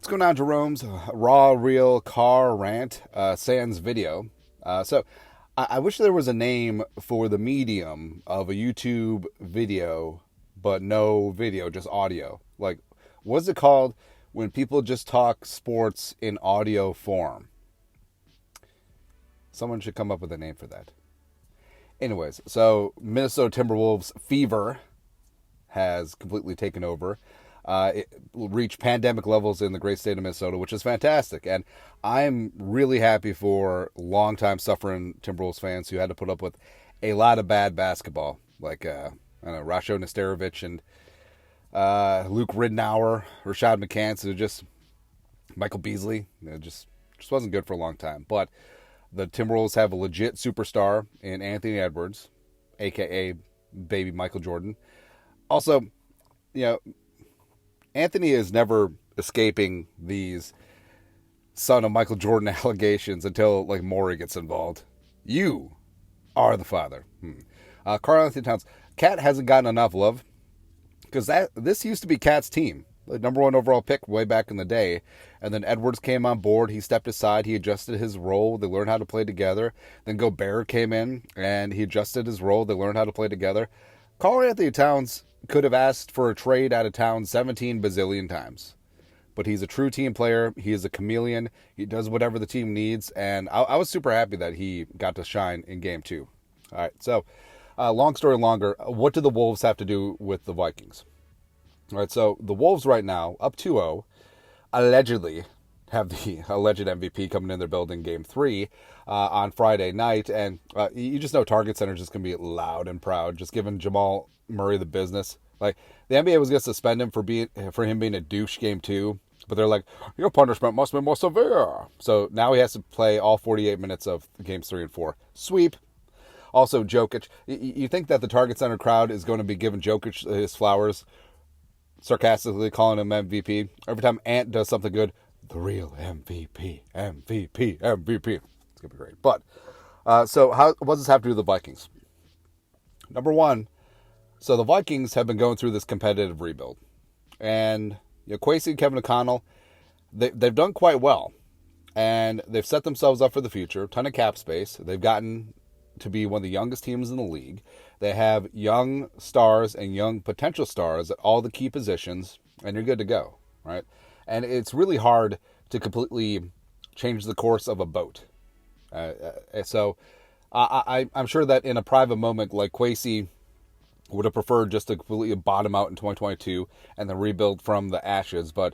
What's going on, Jerome's raw, real car rant sans video? I wish there was a name for the medium of a YouTube video, but no video, just audio. Like, what's it called when people just talk sports in audio form? Someone should come up with a name for that. Anyways, so Minnesota Timberwolves fever has completely taken over. It reached pandemic levels in the great state of Minnesota, which is fantastic. And I'm really happy for longtime suffering Timberwolves fans who had to put up with a lot of bad basketball, like I don't know, Rasho Nesterovic and Luke Ridnour, Rashad McCants, who just Michael Beasley. It just wasn't good for a long time. But the Timberwolves have a legit superstar in Anthony Edwards, a.k.a. baby Michael Jordan. Also, Anthony is never escaping these son of Michael Jordan allegations until, like, Maury gets involved. You are the father. Karl-Anthony Towns. Cat hasn't gotten enough love because this used to be Cat's team. The number one overall pick way back in the day. And then Edwards came on board. He stepped aside. He adjusted his role. They learned how to play together. Then Gobert came in, and he adjusted his role. They learned how to play together. Karl-Anthony Towns could have asked for a trade out of town 17 bazillion times. But he's a true team player. He is a chameleon. He does whatever the team needs. And I was super happy that he got to shine in game 2. All right, so long story longer, what do the Wolves have to do with the Vikings? All right, so the Wolves right now, up 2-0, allegedly have the alleged MVP coming in their building game 3 on Friday night. And you just know Target Center is just going to be loud and proud, just giving Jamal Murray the business. Like, the NBA was going to suspend him for him being a douche game 2, but they're like, your punishment must be more severe. So now he has to play all 48 minutes of games 3 and 4. Sweep. Also, Jokic. You think that the Target Center crowd is going to be giving Jokic his flowers, sarcastically calling him MVP. Every time Ant does something good, the real MVP, MVP, MVP. It's going to be great. But, so what does this have to do with the Vikings? Number one, so the Vikings have been going through this competitive rebuild. And Kwesi and Kevin O'Connell, they've done quite well. And they've set themselves up for the future. Ton of cap space. They've gotten to be one of the youngest teams in the league. They have young stars and young potential stars at all the key positions. And you're good to go, right? And it's really hard to completely change the course of a boat. So I'm sure that in a private moment, like Kwesi would have preferred just to completely bottom out in 2022 and then rebuild from the ashes, but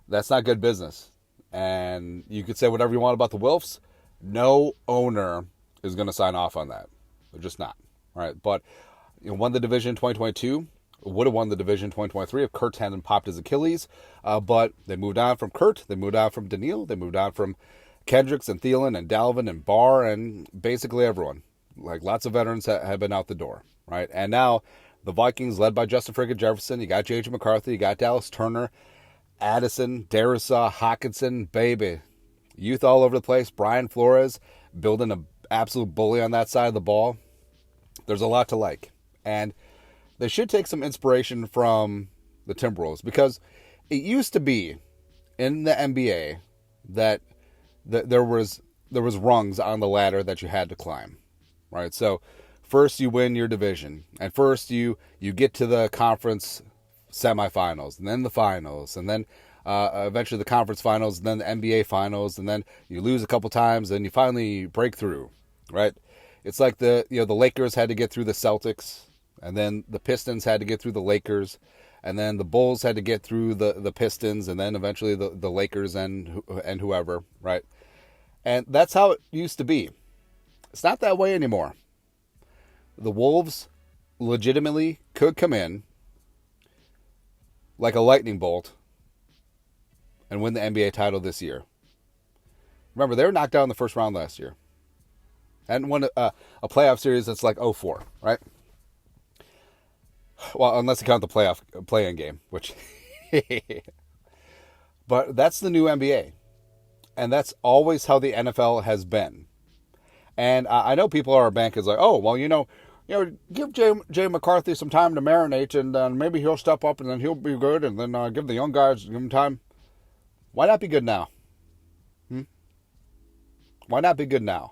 that's not good business. And you could say whatever you want about the Wilfs. No owner is going to sign off on that. They're just not. Right? But won the division in 2022. Would have won the division in 2023 if Kurt hadn't popped his Achilles. But they moved on from Kurt. They moved on from Daniil. They moved on from Kendricks and Thielen and Dalvin and Barr and basically everyone. Like, lots of veterans have been out the door. Right? And now the Vikings, led by Justin Friggin Jefferson, you got J.J. McCarthy, you got Dallas Turner, Addison, Darisaw, Hawkinson, baby. Youth all over the place. Brian Flores building an absolute bully on that side of the ball. There's a lot to like. And they should take some inspiration from the Timberwolves, because it used to be in the NBA that there was rungs on the ladder that you had to climb. Right? So first you win your division, and first you get to the conference semifinals, and then the finals, and then eventually the conference finals, and then the NBA finals, and then you lose a couple times, and you finally break through, right? It's like the Lakers had to get through the Celtics, and then the Pistons had to get through the Lakers, and then the Bulls had to get through the Pistons, and then eventually the Lakers and whoever, right? And that's how it used to be. It's not that way anymore. The Wolves legitimately could come in like a lightning bolt and win the NBA title this year. Remember, they were knocked out in the first round last year. And won a playoff series that's like 0-4, right? Well, unless you count the play-in game, which... But that's the new NBA. And that's always how the NFL has been. And I know people are bankers like, oh, well, give Jay McCarthy some time to marinate, and maybe he'll step up, and then he'll be good, and then give the young guys time. Why not be good now? Why not be good now?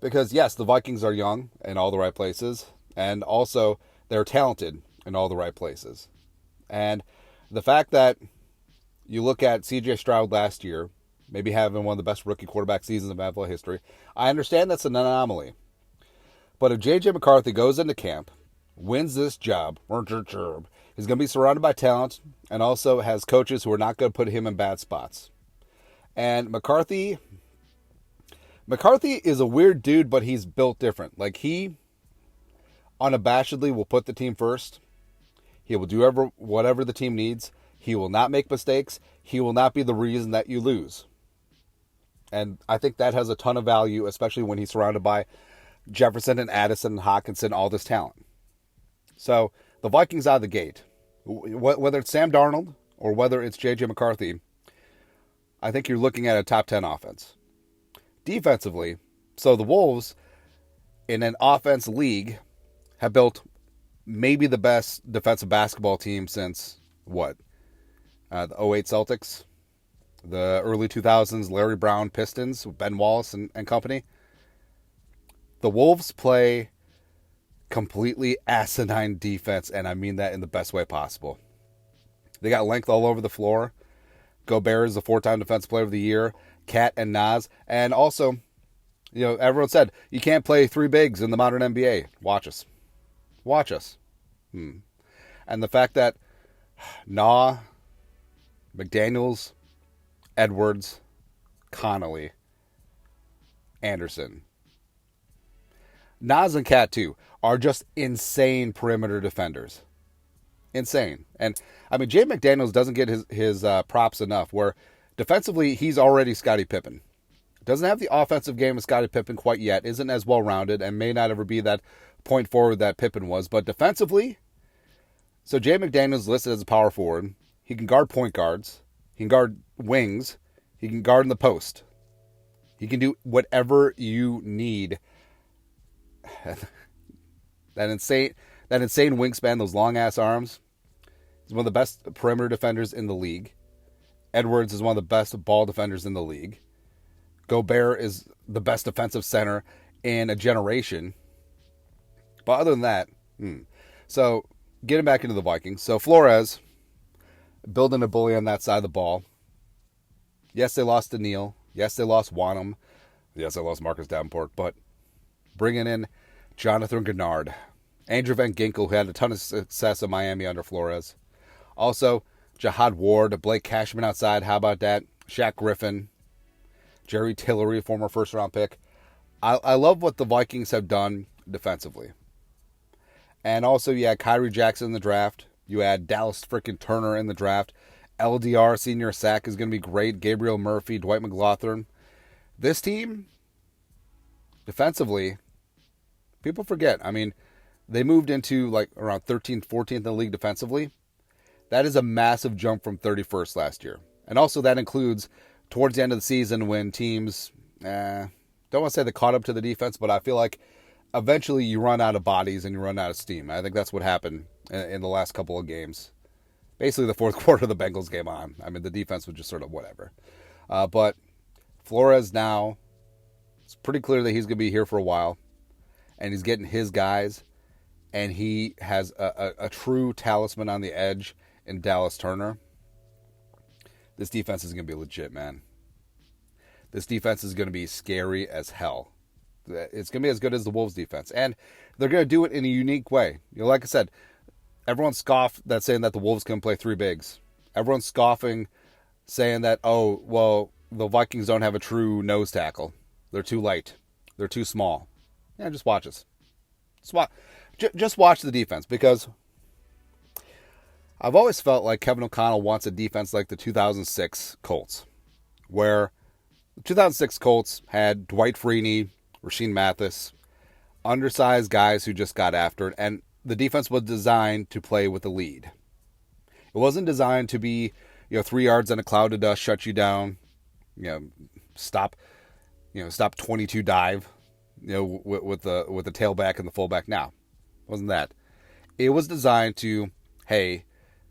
Because, yes, the Vikings are young in all the right places, and also they're talented in all the right places. And the fact that you look at C.J. Stroud last year, maybe having one of the best rookie quarterback seasons in NFL history, I understand that's an anomaly. But if J.J. McCarthy goes into camp, wins this job, he's going to be surrounded by talent and also has coaches who are not going to put him in bad spots. And McCarthy is a weird dude, but he's built different. Like, he unabashedly will put the team first. He will do whatever the team needs. He will not make mistakes. He will not be the reason that you lose. And I think that has a ton of value, especially when he's surrounded by Jefferson and Addison and Hawkinson, all this talent. So the Vikings out of the gate, whether it's Sam Darnold or whether it's J.J. McCarthy, I think you're looking at a top 10 offense. Defensively, so the Wolves, in an offense league, have built maybe the best defensive basketball team since, what? The 08 Celtics, the early 2000s Larry Brown Pistons, Ben Wallace and company. The Wolves play completely asinine defense, and I mean that in the best way possible. They got length all over the floor. Gobert is the 4-time Defensive Player of the Year. Cat and Nas. And also, everyone said, you can't play three bigs in the modern NBA. Watch us. And the fact that McDaniels, Edwards, Connolly, Anderson, Nas and Cat too are just insane perimeter defenders. Insane. And I mean, Jay McDaniels doesn't get his props enough, where defensively he's already Scottie Pippen. Doesn't have the offensive game of Scottie Pippen quite yet, isn't as well-rounded, and may not ever be that point forward that Pippen was. But defensively, so Jay McDaniels listed as a power forward. He can guard point guards. He can guard wings. He can guard in the post. He can do whatever you need. That insane wingspan, those long-ass arms. He's one of the best perimeter defenders in the league. Edwards is one of the best ball defenders in the league. Gobert is the best defensive center in a generation. But other than that, So, getting back into the Vikings. So, Flores, building a bully on that side of the ball. Yes, they lost to Neal. Yes, they lost Wanham. Yes, they lost Marcus Davenport. But bringing in Jonathan Gennard, Andrew Van Ginkel, who had a ton of success in Miami under Flores. Also, Jihad Ward, Blake Cashman outside. How about that? Shaq Griffin, Jerry Tillery, former first-round pick. I love what the Vikings have done defensively. And also, you had Kyrie Jackson in the draft. You had Dallas freaking Turner in the draft. LDR, senior sack, is going to be great. Gabriel Murphy, Dwight McGlothern. This team, defensively, people forget. I mean, they moved into like around 13th, 14th in the league defensively. That is a massive jump from 31st last year. And also that includes towards the end of the season when teams, don't want to say they caught up to the defense, but I feel like eventually you run out of bodies and you run out of steam. I think that's what happened in the last couple of games. Basically the fourth quarter of the Bengals game on. I mean, the defense was just sort of whatever. But Flores now, it's pretty clear that he's going to be here for a while. And he's getting his guys. And he has a true talisman on the edge in Dallas Turner. This defense is going to be legit, man. This defense is going to be scary as hell. It's going to be as good as the Wolves defense. And they're going to do it in a unique way. Like I said, everyone scoffed that saying that the Wolves can play three bigs. Everyone's scoffing saying that, oh, well, the Vikings don't have a true nose tackle. They're too light. They're too small. Yeah, just watch us. Just watch the defense, because I've always felt like Kevin O'Connell wants a defense like the 2006 Colts, where the 2006 Colts had Dwight Freeney, Rasheed Mathis, undersized guys who just got after it, and the defense was designed to play with the lead. It wasn't designed to be, 3 yards in a cloud of dust, shut you down, stop 22 dive, with the tailback and the fullback. Now, it wasn't that. It was designed to, hey,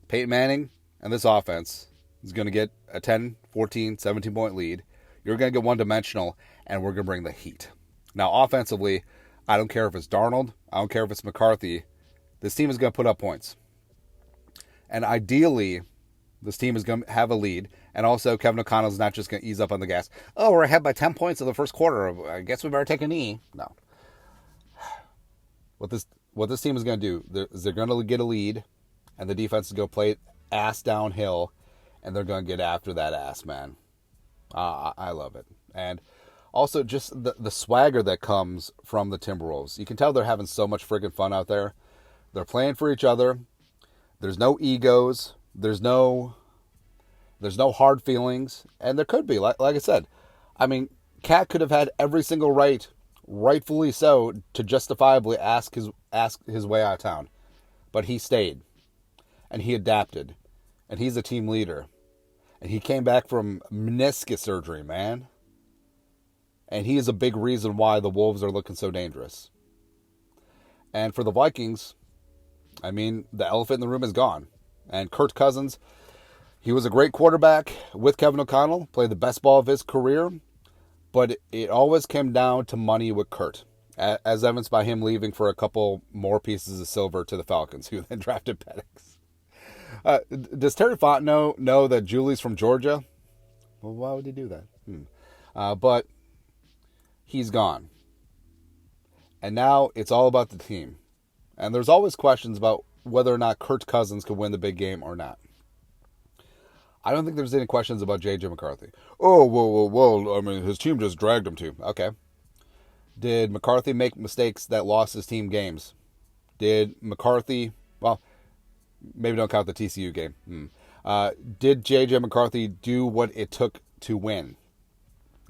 Peyton Manning and this offense, is going to get a 10, 14, 17-point lead. You're going to get one-dimensional, and we're going to bring the heat. Now, offensively, I don't care if it's Darnold. I don't care if it's McCarthy. This team is going to put up points. And ideally, this team is going to have a lead. And also, Kevin O'Connell is not just going to ease up on the gas. Oh, we're ahead by 10 points in the first quarter. I guess we better take a knee. No. What this team is going to do is they're going to get a lead, and the defense is going to play ass downhill, and they're going to get after that ass, man. I love it. And also just the swagger that comes from the Timberwolves. You can tell they're having so much friggin' fun out there. They're playing for each other. There's no egos. There's no hard feelings. And there could be, like I said. I mean, Cat could have had every single right, rightfully so, to justifiably ask his way out of town. But he stayed. And he adapted. And he's a team leader. And he came back from meniscus surgery, man. And he is a big reason why the Wolves are looking so dangerous. And for the Vikings, I mean, the elephant in the room is gone. And Kirk Cousins, he was a great quarterback with Kevin O'Connell, played the best ball of his career. But it always came down to money with Kurt, as evidenced by him leaving for a couple more pieces of silver to the Falcons, who then drafted Penix. Does Terry Fontenot know that Julie's from Georgia? Well, why would he do that? But he's gone. And now it's all about the team. And there's always questions about whether or not Kirk Cousins could win the big game or not. I don't think there's any questions about J.J. McCarthy. Oh, whoa. I mean, his team just dragged him to. Okay. Did McCarthy make mistakes that lost his team games? Did McCarthy... Well... Maybe don't count the TCU game. Did J.J. McCarthy do what it took to win?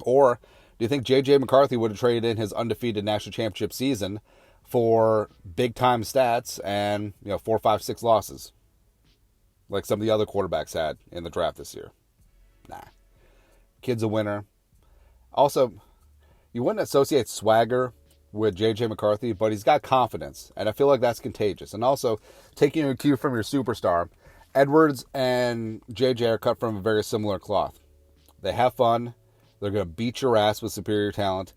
Or do you think J.J. McCarthy would have traded in his undefeated national championship season for big-time stats and 4, 5, 6 losses? Like some of the other quarterbacks had in the draft this year. Nah. Kid's a winner. Also, you wouldn't associate swagger with J.J. McCarthy, but he's got confidence, and I feel like that's contagious. And also, taking a cue from your superstar, Edwards and J.J. are cut from a very similar cloth. They have fun, they're going to beat your ass with superior talent,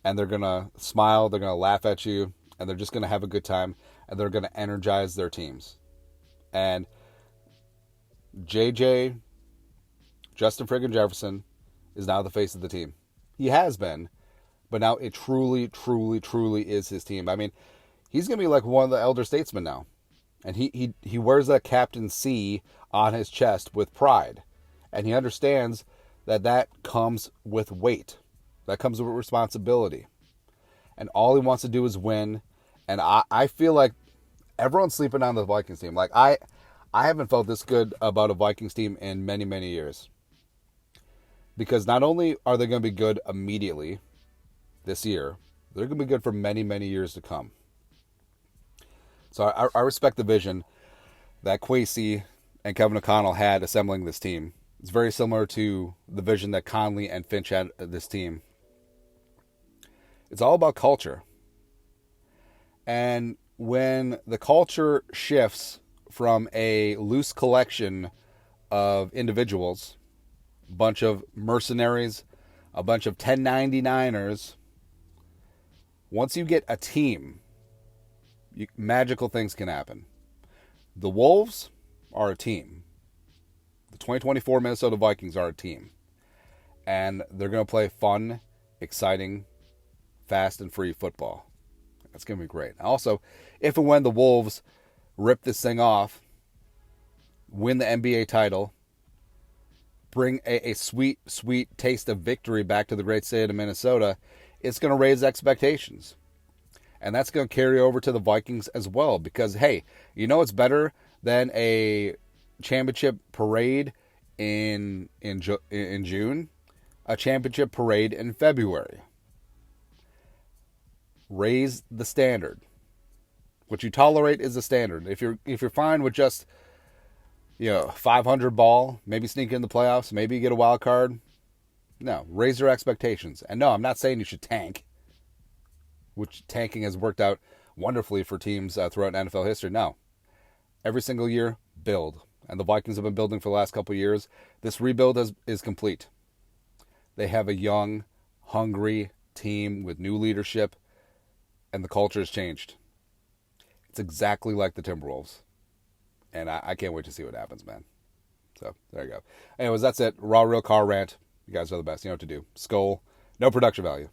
and they're going to smile, they're going to laugh at you, and they're just going to have a good time, and they're going to energize their teams. And J.J., Justin friggin' Jefferson, is now the face of the team. He has been, but now it truly, truly, truly is his team. I mean, he's going to be like one of the elder statesmen now. And he wears that Captain C on his chest with pride. And he understands that comes with weight. That comes with responsibility. And all he wants to do is win. And I feel like everyone's sleeping on the Vikings team. Like, I haven't felt this good about a Vikings team in many, many years. Because not only are they going to be good immediately this year, they're going to be good for many, many years to come. So I respect the vision that Kwesi and Kevin O'Connell had assembling this team. It's very similar to the vision that Conley and Finch had of this team. It's all about culture. And when the culture shifts from a loose collection of individuals, a bunch of mercenaries, a bunch of 1099ers, once you get a team, magical things can happen. The Wolves are a team. The 2024 Minnesota Vikings are a team. And they're going to play fun, exciting, fast, and free football. That's going to be great. Also, if and when the Wolves rip this thing off, win the NBA title, bring a sweet, sweet taste of victory back to the great state of Minnesota, it's going to raise expectations. And that's going to carry over to the Vikings as well. Because, hey, you know what's better than a championship parade in June? A championship parade in February. Raise the standard. What you tolerate is the standard. If you're fine with just 500 ball, maybe sneak in the playoffs, maybe you get a wild card. No, raise your expectations. And no, I'm not saying you should tank, which tanking has worked out wonderfully for teams throughout NFL history. No. Every single year, build. and the Vikings have been building for the last couple of years, this rebuild is complete. They have a young, hungry team with new leadership, and the culture has changed. It's exactly like the Timberwolves. And I can't wait to see what happens, man. So, there you go. Anyways, that's it. Raw, real car rant. You guys are the best. You know what to do. Skull. No production value.